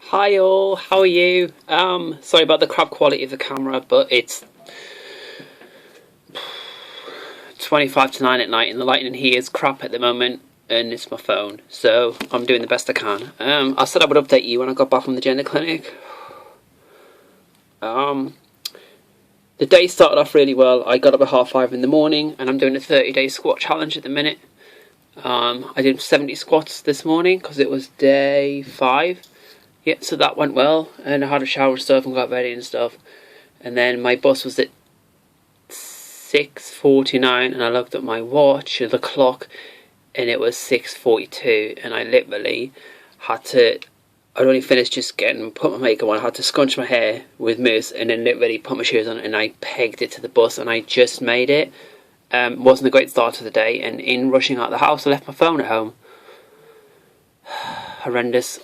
Hi all, how are you? Sorry about the crap quality of the camera, but it's 25 to 9 at night and the lighting here is crap at the moment and it's my phone, so I'm doing the best I can. I said I would update you when I got back from the gender clinic. The day started off really well. I got up at 5:30 in the morning and I'm doing a 30-day squat challenge at the minute. I did 70 squats this morning because it was day 5. Yeah, so that went well, and I had a shower and stuff and got ready and stuff. And then my bus was at 6:49 and I looked at my watch, the clock, and it was 6:42, and I literally had to, I'd only finished just put my makeup on, I had to scrunch my hair with mousse and then literally put my shoes on and I pegged it to the bus and I just made it. Wasn't a great start to the day, and in rushing out of the house I left my phone at home. Horrendous.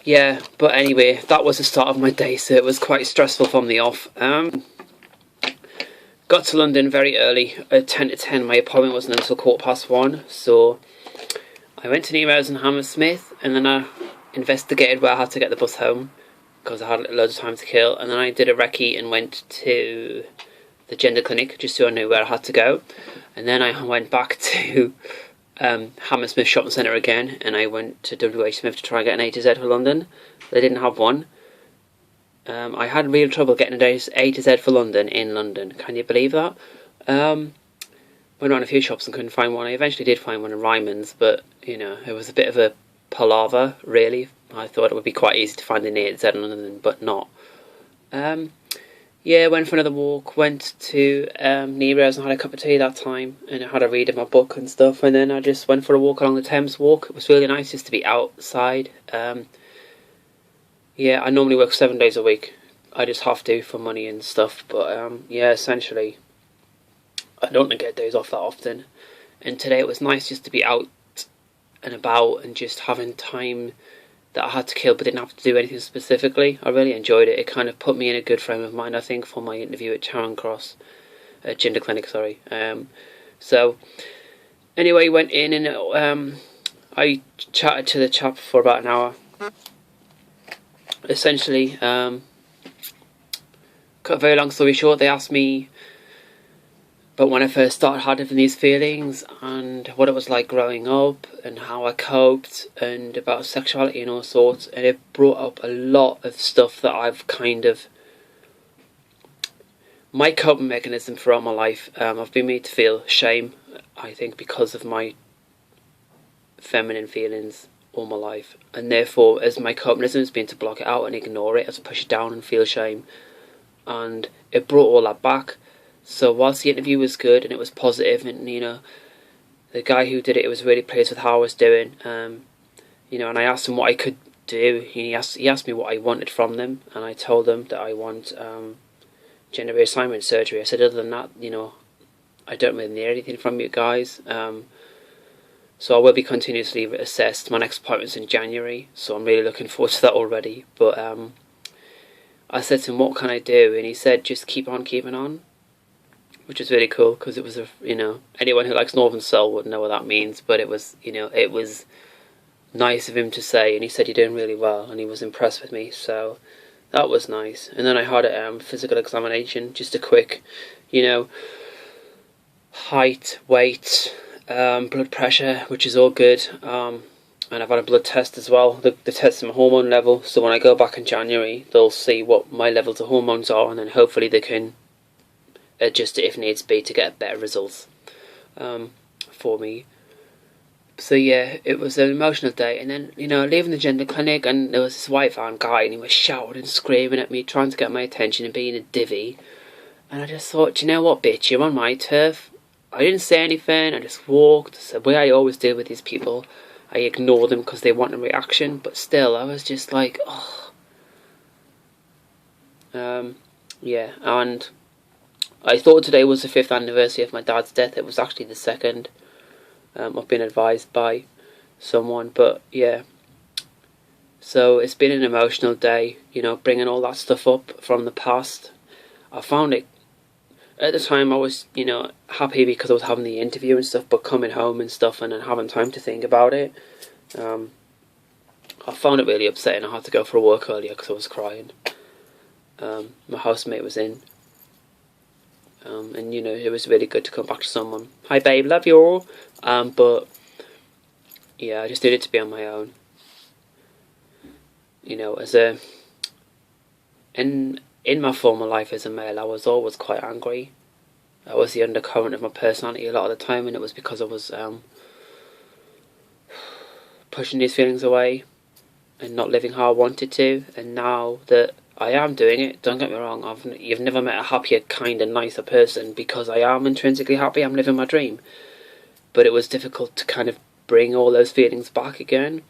Yeah, but anyway, that was the start of my day, so it was quite stressful from the off. Got to London very early, at 10 to 10. My appointment wasn't until 1:15, so I went to Nero's and Hammersmith, and then I investigated where I had to get the bus home, because I had loads of time to kill, and then I did a recce and went to the gender clinic, just so I knew where I had to go, and then I went back to Hammersmith Shopping Centre again, and I went to WH Smith to try and get an A to Z for London. They didn't have one. I had real trouble getting an A to Z for London in London. Can you believe that? Went around a few shops and couldn't find one. I eventually did find one in Ryman's, but you know, it was a bit of a palaver, really. I thought it would be quite easy to find an A to Z in London, but not. Yeah, went for another walk, went to Nero's and had a cup of tea that time, and I had a read of my book and stuff, and then I just went for a walk along the Thames Walk. It was really nice just to be outside. Yeah, I normally work 7 days a week. I just have to for money and stuff, but yeah, essentially, I don't get days off that often, and today it was nice just to be out and about and just having time that I had to kill but didn't have to do anything specifically. I really enjoyed it. It kind of put me in a good frame of mind, I think, for my interview at Charing Cross, Gender Clinic, sorry. So, anyway, went in and I chatted to the chap for about an hour. Essentially, cut a very long story short, they asked me about when I first started having these feelings and what it was like growing up and how I coped and about sexuality and all sorts, and it brought up a lot of stuff that I've kind of, my coping mechanism throughout my life. I've been made to feel shame, I think, because of my feminine feelings all my life, and therefore as my coping mechanism has been to block it out and ignore it, to push it down and feel shame, and it brought all that back. So whilst the interview was good and it was positive, and you know, the guy who did it was really pleased with how I was doing, you know, and I asked him what I could do. He asked me what I wanted from them, and I told him that I want gender reassignment surgery. I said, other than that, you know, I don't really need anything from you guys. So I will be continuously assessed. My next appointment's in January, so I'm really looking forward to that already. But I said to him, what can I do? And he said, just keep on keeping on. Which is really cool, because it was you know, anyone who likes Northern Soul would know what that means, but it was, you know, it was nice of him to say, and he said, you're doing really well, and he was impressed with me, so that was nice. And then I had a physical examination, just a quick, you know, height, weight, blood pressure, which is all good, and I've had a blood test as well. The test my hormone level, so when I go back in January, they'll see what my levels of hormones are, and then hopefully they can adjust it if needs be to get better results for me. So yeah, it was an emotional day. And then, you know, leaving the gender clinic, and there was this white van guy, and he was shouting and screaming at me, trying to get my attention and being a divvy. And I just thought, do you know what, bitch, you're on my turf. I didn't say anything, I just walked. It's the way I always do with these people. I ignore them because they want a reaction, but still, I was just like, oh. Yeah, and I thought today was the 5th anniversary of my dad's death. It was actually the 2nd. I've been advised by someone, but yeah. So it's been an emotional day, you know, bringing all that stuff up from the past. I found it, at the time I was, you know, happy because I was having the interview and stuff, but coming home and stuff and then having time to think about it, I found it really upsetting. I had to go for a walk earlier because I was crying. My housemate was in, and you know, it was really good to come back to someone. Hi babe, love you all. But yeah, I just needed to be on my own. You know, in my former life as a male, I was always quite angry. That was the undercurrent of my personality a lot of the time, and it was because I was pushing these feelings away and not living how I wanted to. And now that I am doing it, don't get me wrong, you've never met a happier, kinder, nicer person, because I am intrinsically happy. I'm living my dream. But it was difficult to kind of bring all those feelings back again.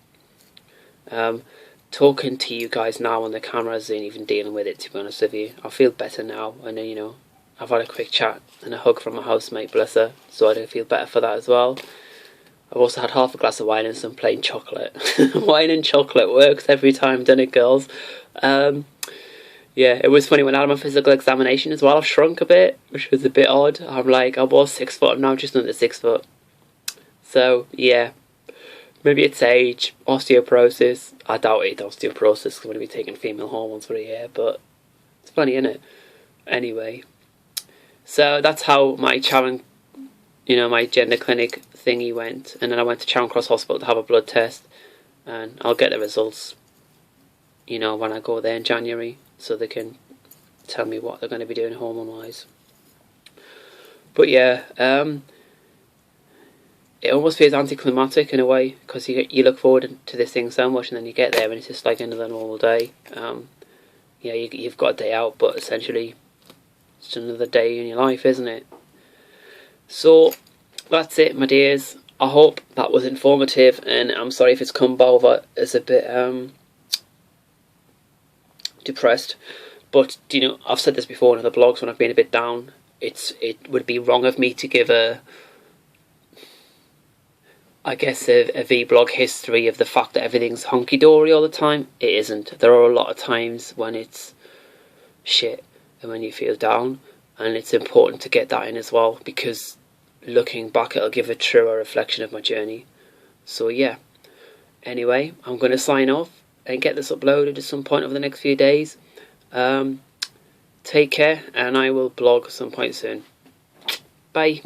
Talking to you guys now on the cameras and even dealing with it, to be honest with you, I feel better now. I know, you know, I've had a quick chat and a hug from my housemate, bless her, so I do feel better for that as well. I've also had half a glass of wine and some plain chocolate. Wine and chocolate works every time, doesn't it, girls? Yeah, it was funny when I had my physical examination as well. I've shrunk a bit, which was a bit odd. I was 6 foot, I'm now just under 6 foot. So, yeah. Maybe it's age, osteoporosis. I doubt it's osteoporosis because I'm going to be taking female hormones for a year, but it's funny, isn't it? Anyway, so that's how my Charing, you know, my gender clinic thingy went, and then I went to Charing Cross Hospital to have a blood test, and I'll get the results, you know, when I go there in January, so they can tell me what they're going to be doing hormone-wise. But yeah, it almost feels anticlimactic in a way, because you look forward to this thing so much, and then you get there and it's just like another normal day. Yeah, you've got a day out, but essentially it's another day in your life, isn't it? So that's it, my dears. I hope that was informative, and I'm sorry if it's come over as a bit depressed, but you know, I've said this before in other blogs when I've been a bit down. It would be wrong of me to give a vlog history of the fact that everything's hunky-dory all the time. It isn't. There are a lot of times when it's shit and when you feel down, and it's important to get that in as well, because looking back it'll give a truer reflection of my journey. So yeah, anyway, I'm going to sign off and get this uploaded at some point over the next few days. Take care, and I will blog some point soon. Bye.